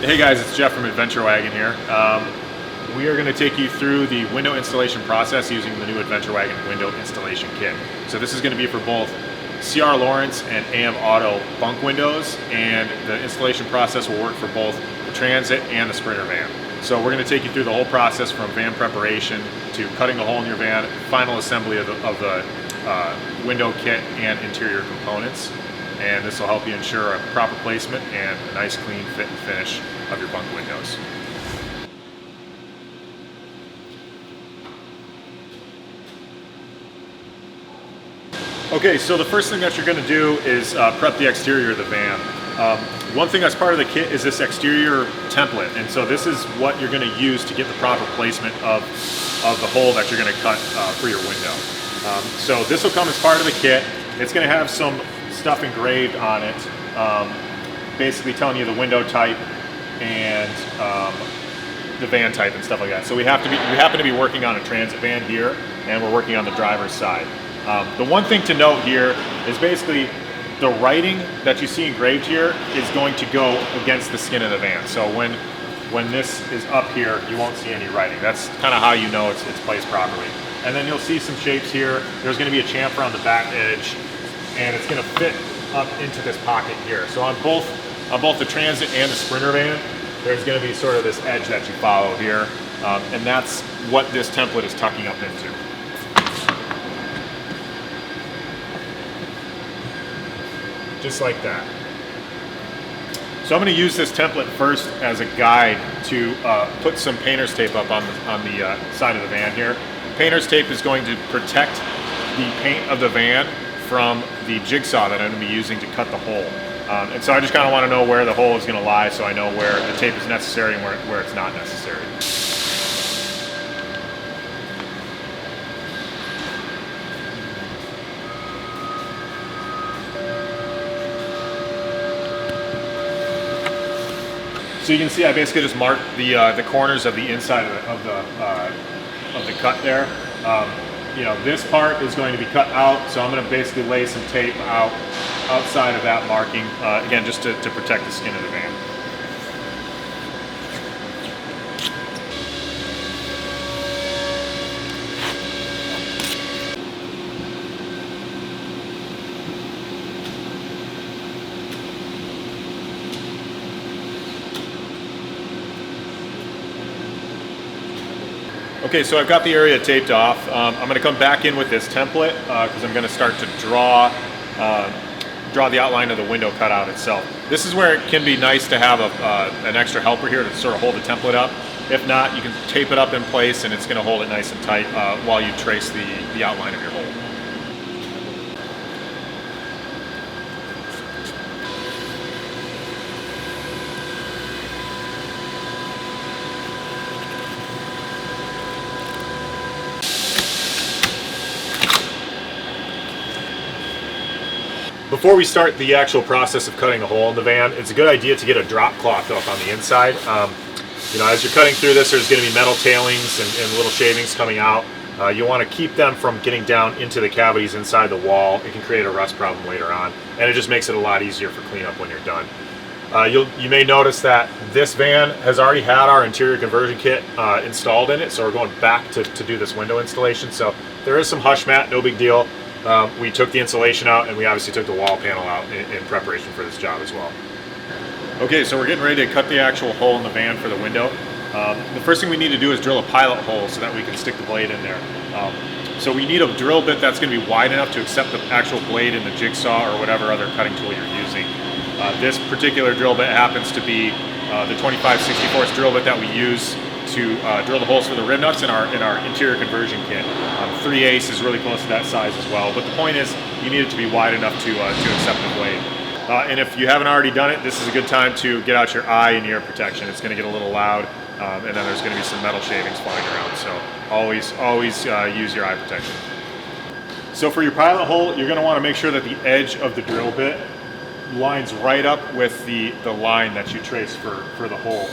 Hey guys, it's Jeff from Adventure Wagon here. We are going to take you through the window installation process using the new Adventure Wagon window installation kit. So this is going to be for both CR Lawrence and AM Auto bunk windows, and the installation process will work for both the Transit and the Sprinter van. So we're going to take you through the whole process from van preparation to cutting the hole in your van, final assembly of the window kit and interior components. And this will help you ensure a proper placement and a nice clean fit and finish of your bunk windows. Okay, so the first thing that you're going to do is prep the exterior of the van. One thing that's part of the kit is this exterior template, and so this is what you're going to use to get the proper placement of the hole that you're going to cut for your window. So this will come as part of the kit. It's going to have some stuff engraved on it, basically telling you the window type and the van type and stuff like that. So we happen to be working on a Transit van here, and we're working on the driver's side. The one thing to note here is basically the writing that you see engraved here is going to go against the skin of the van. So when this is up here, you won't see any writing. That's kind of how you know it's placed properly. And then you'll see some shapes here. There's going to be a chamfer on the back edge, and it's going to fit up into this pocket here. So on both the Transit and the Sprinter van, there's going to be sort of this edge that you follow here, and that's what this template is tucking up into. Just like that. So I'm going to use this template first as a guide to put some painter's tape up on the side of the van here. Painter's tape is going to protect the paint of the van from the jigsaw that I'm going to be using to cut the hole. And so I just kind of want to know where the hole is going to lie, so I know where the tape is necessary and where it's not necessary. So you can see I basically just marked the corners of the inside of the cut there. You know, this part is going to be cut out, so I'm going to basically lay some tape outside of that marking, again, just to protect the skin of the van. Okay, so I've got the area taped off. I'm going to come back in with this template because I'm going to start to draw the outline of the window cutout itself. This is where it can be nice to have an extra helper here to sort of hold the template up. If not, you can tape it up in place and it's going to hold it nice and tight while you trace the outline of your hole. Before we start the actual process of cutting a hole in the van, it's a good idea to get a drop cloth up on the inside. You know, as you're cutting through this, there's going to be metal tailings and little shavings coming out. You want to keep them from getting down into the cavities inside the wall. It can create a rust problem later on, and it just makes it a lot easier for cleanup when you're done. You may notice that this van has already had our interior conversion kit installed in it, so we're going back to do this window installation. So there is some hush mat, no big deal. We took the insulation out, and we obviously took the wall panel out in preparation for this job as well. Okay, so we're getting ready to cut the actual hole in the van for the window. The first thing we need to do is drill a pilot hole so that we can stick the blade in there. So we need a drill bit that's going to be wide enough to accept the actual blade in the jigsaw or whatever other cutting tool you're using. This particular drill bit happens to be the 25/64 drill bit that we use to drill the holes for the rib nuts in our interior conversion kit. 3/8 is really close to that size as well, but the point is you need it to be wide enough to accept the blade. And if you haven't already done it, this is a good time to get out your eye and ear protection. It's going to get a little loud, and then there's going to be some metal shavings flying around, so always use your eye protection. So for your pilot hole, you're going to want to make sure that the edge of the drill bit lines right up with the line that you trace for the hole.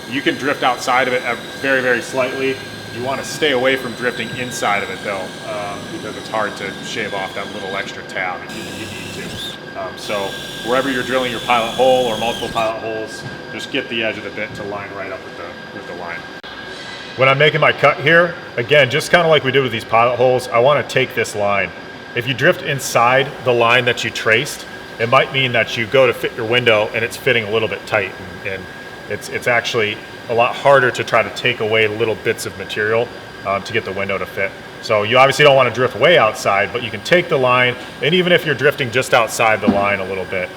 You can drift outside of it very, very slightly. You want to stay away from drifting inside of it though, because it's hard to shave off that little extra tab if you need to. So wherever you're drilling your pilot hole or multiple pilot holes, just get the edge of the bit to line right up with the line. When I'm making my cut here, again, just kind of like we did with these pilot holes, I want to take this line. If you drift inside the line that you traced, it might mean that you go to fit your window and it's fitting a little bit tight, and it's actually a lot harder to try to take away little bits of material to get the window to fit. So you obviously don't want to drift way outside, but you can take the line, and even if you're drifting just outside the line a little bit,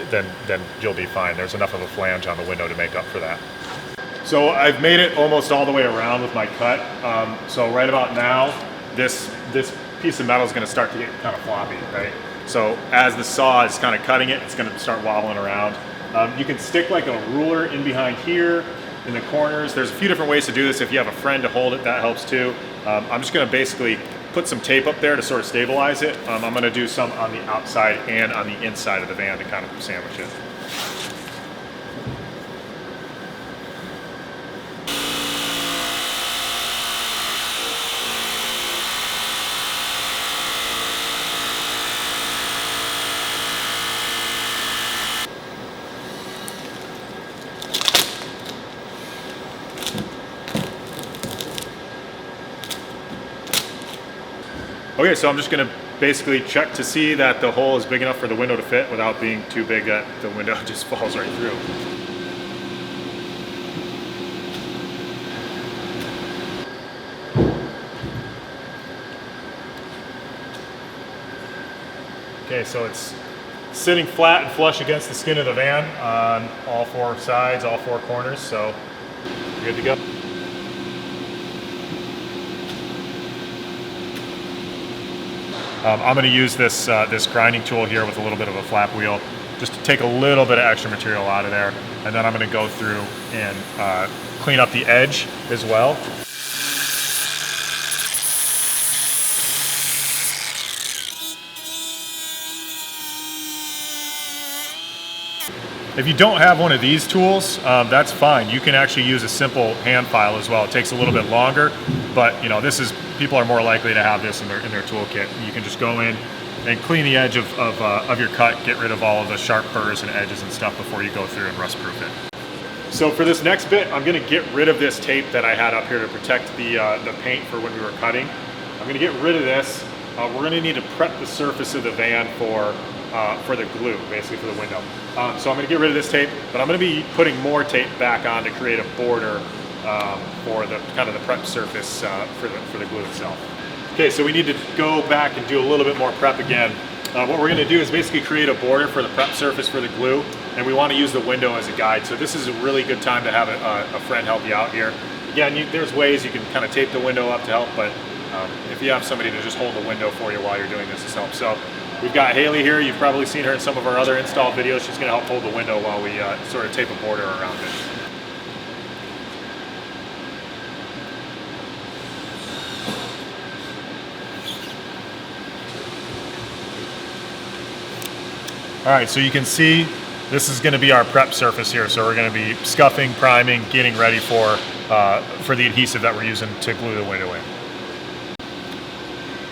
then you'll be fine. There's enough of a flange on the window to make up for that. So I've made it almost all the way around with my cut. So right about now, this piece of metal is going to start to get kind of floppy, right? So as the saw is kind of cutting it, it's going to start wobbling around. You can stick like a ruler in behind here, in the corners. There's a few different ways to do this. If you have a friend to hold it, that helps too. I'm just going to basically put some tape up there to sort of stabilize it. I'm going to do some on the outside and on the inside of the van to kind of sandwich it. Okay, so I'm just going to basically check to see that the hole is big enough for the window to fit without being too big that the window just falls right through. Okay, so it's sitting flat and flush against the skin of the van on all four sides, all four corners, so you're good to go. I'm going to use this grinding tool here with a little bit of a flap wheel just to take a little bit of extra material out of there, and then I'm going to go through and clean up the edge as well. If you don't have one of these tools, that's fine. You can actually use a simple hand file as well. It takes a little bit longer, but you know, people are more likely to have this in their toolkit. You can just go in and clean the edge of your cut, get rid of all of the sharp burrs and edges and stuff before you go through and rust proof it. So for this next bit, I'm going to get rid of this tape that I had up here to protect the paint for when we were cutting. I'm going to get rid of this. We're going to need to prep the surface of the van for the glue, basically for the window. So I'm going to get rid of this tape, but I'm going to be putting more tape back on to create a border for the kind of the prep surface for the glue itself. Okay, so we need to go back and do a little bit more prep again. What we're going to do is basically create a border for the prep surface for the glue, and we want to use the window as a guide. So this is a really good time to have a friend help you out here. Again, there's ways you can kind of tape the window up to help, but if you have somebody to just hold the window for you while you're doing this helps. So we've got Haley here. You've probably seen her in some of our other install videos. She's going to help hold the window while we sort of tape a border around it. All right, so you can see this is going to be our prep surface here. So we're going to be scuffing, priming, getting ready for the adhesive that we're using to glue the window in.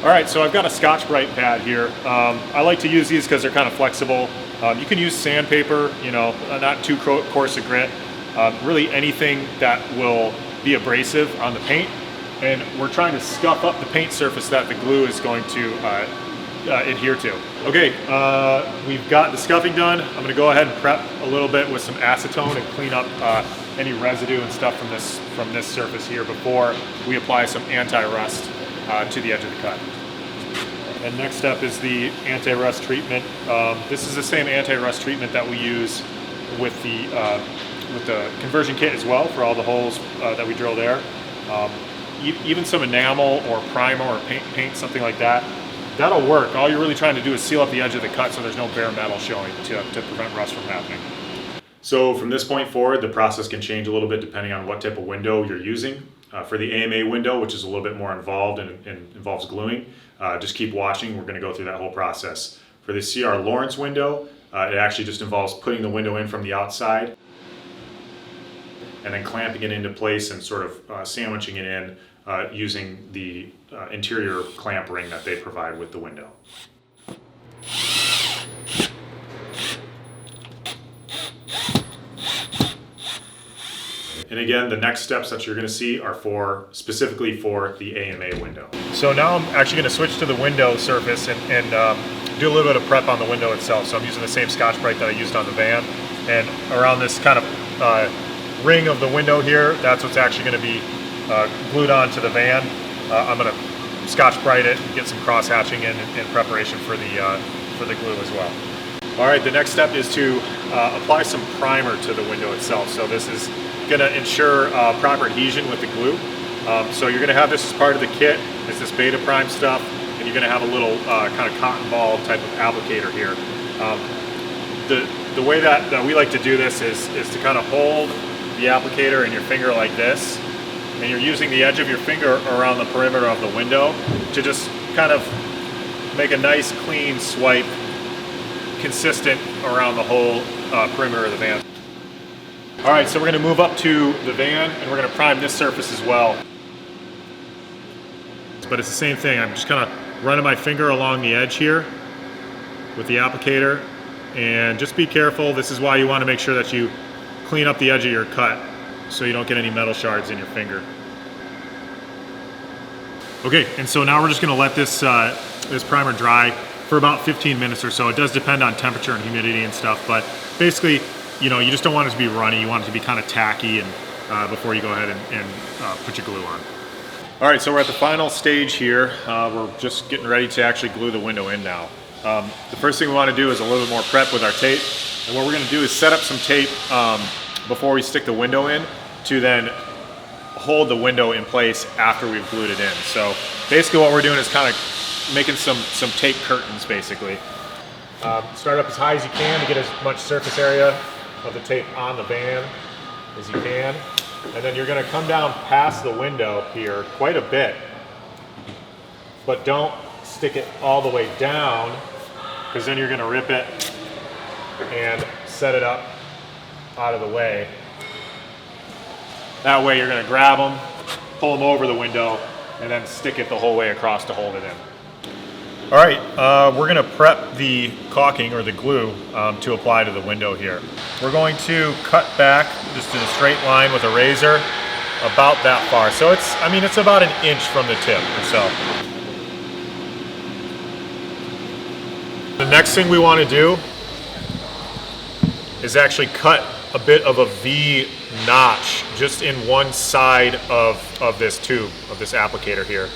All right, so I've got a Scotch-Brite pad here. I like to use these because they're kind of flexible. You can use sandpaper, you know, not too coarse a grit. Really anything that will be abrasive on the paint. And we're trying to scuff up the paint surface that the glue is going to adhere to. Okay, we've got the scuffing done. I'm gonna go ahead and prep a little bit with some acetone and clean up any residue and stuff from this surface here before we apply some anti-rust to the edge of the cut. And next step is the anti-rust treatment. This is the same anti-rust treatment that we use with the conversion kit as well for all the holes that we drill there. Even some enamel or primer or paint, something like that, that'll work. All you're really trying to do is seal up the edge of the cut so there's no bare metal showing to prevent rust from happening. So from this point forward, the process can change a little bit depending on what type of window you're using. For the AMA window, which is a little bit more involved and involves gluing, just keep watching. We're going to go through that whole process. For the CR Lawrence window, it actually just involves putting the window in from the outside and then clamping it into place and sort of sandwiching it in using the interior clamp ring that they provide with the window. And again, the next steps that you're going to see are specifically for the AMA window. So now I'm actually going to switch to the window surface and do a little bit of prep on the window itself. So I'm using the same Scotch-Brite that I used on the van, and around this kind of ring of the window here, that's what's actually going to be glued onto the van. I'm going to Scotch-Brite it and get some cross-hatching in preparation for the glue as well. All right, the next step is to apply some primer to the window itself. So this is going to ensure proper adhesion with the glue. So you're going to have this as part of the kit. It's this Beta Prime stuff, and you're going to have a little kind of cotton ball type of applicator here. The way that we like to do this is to kind of hold the applicator in your finger like this, and you're using the edge of your finger around the perimeter of the window to just kind of make a nice clean swipe, consistent around the whole perimeter of the van. All right, so we're going to move up to the van and we're going to prime this surface as well. But it's the same thing. I'm just kind of running my finger along the edge here with the applicator, and just be careful. This is why you want to make sure that you clean up the edge of your cut so you don't get any metal shards in your finger. Okay, and so now we're just going to let this primer dry for about 15 minutes or so. It does depend on temperature and humidity and stuff, but basically, you know, you just don't want it to be runny. You want it to be kind of tacky and before you go ahead and put your glue on. All right, so we're at the final stage here. We're just getting ready to actually glue the window in now. The first thing we want to do is a little bit more prep with our tape. And what we're going to do is set up some tape before we stick the window in to then hold the window in place after we've glued it in. So basically what we're doing is kind of making some tape curtains basically. Start up as high as you can to get as much surface area of the tape on the van as you can. And then you're going to come down past the window here quite a bit, but don't stick it all the way down, because then you're going to rip it and set it up out of the way. That way you're going to grab them, pull them over the window, and then stick it the whole way across to hold it in. All right, we're going to prep the caulking or the glue to apply to the window here. We're going to cut back just in a straight line with a razor about that far. So it's about an inch from the tip or so. The next thing we want to do is actually cut a bit of a V notch just in one side of this tube, of this applicator here.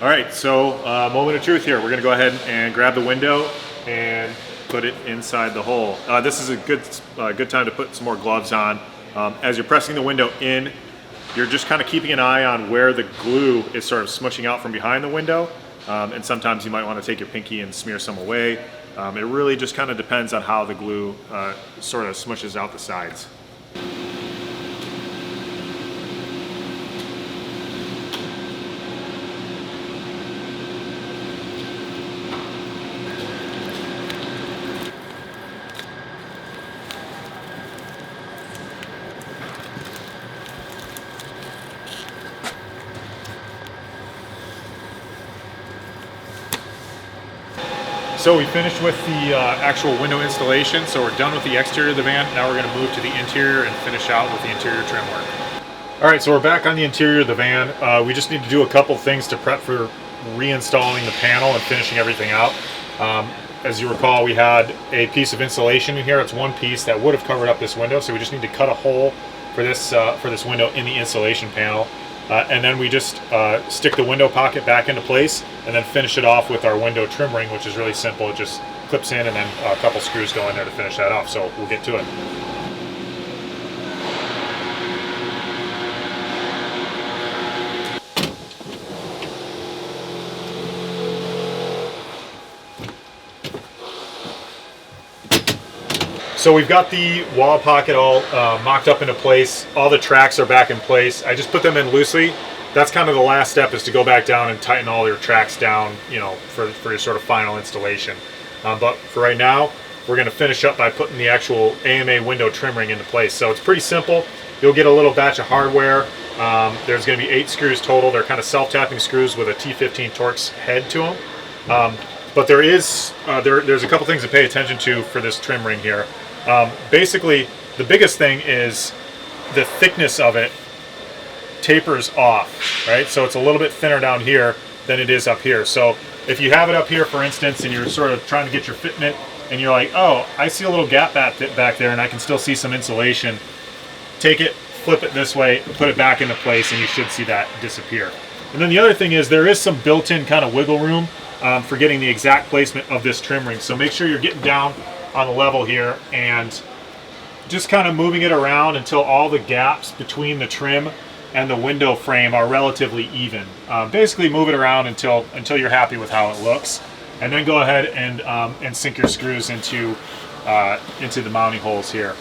All right, so moment of truth here. We're gonna go ahead and grab the window and put it inside the hole. This is a good time to put some more gloves on. As you're pressing the window in, you're just kind of keeping an eye on where the glue is sort of smushing out from behind the window. And sometimes you might want to take your pinky and smear some away. It really just kind of depends on how the glue sort of smushes out the sides. So we finished with the actual window installation, so we're done with the exterior of the van. Now we're going to move to the interior and finish out with the interior trim work. All right, so we're back on the interior of the van. We just need to do a couple things to prep for reinstalling the panel and finishing everything out. As you recall, we had a piece of insulation in here. It's one piece that would have covered up this window, so we just need to cut a hole for this window in the insulation panel. And then we just stick the window pocket back into place and then finish it off with our window trim ring, which is really simple. It just clips in and then a couple screws go in there to finish that off. So we'll get to it. So we've got the wall pocket all mocked up into place. All the tracks are back in place. I just put them in loosely that's kind of the last step, is to go back down and tighten all your tracks down, you know, for your sort of final installation. But for right now, we're going to finish up by putting the actual AMA window trim ring into place. So it's pretty simple. You'll get a little batch of hardware. There's going to be 8 screws total. They're kind of self-tapping screws with a T15 Torx head to them. But there's a couple things to pay attention to for this trim ring here. Basically, the biggest thing is the thickness of it tapers off, right? So it's a little bit thinner down here than it is up here. So if you have it up here, for instance, and you're sort of trying to get your fitment, and you're like, oh, I see a little gap back there, and I can still see some insulation, take it, flip it this way, put it back into place, and you should see that disappear. And then the other thing is there is some built-in kind of wiggle room for getting the exact placement of this trim ring. So make sure you're getting down on the level here and just kind of moving it around until all the gaps between the trim and the window frame are relatively even. Basically move it around until you're happy with how it looks, and then go ahead and sink your screws into the mounting holes here.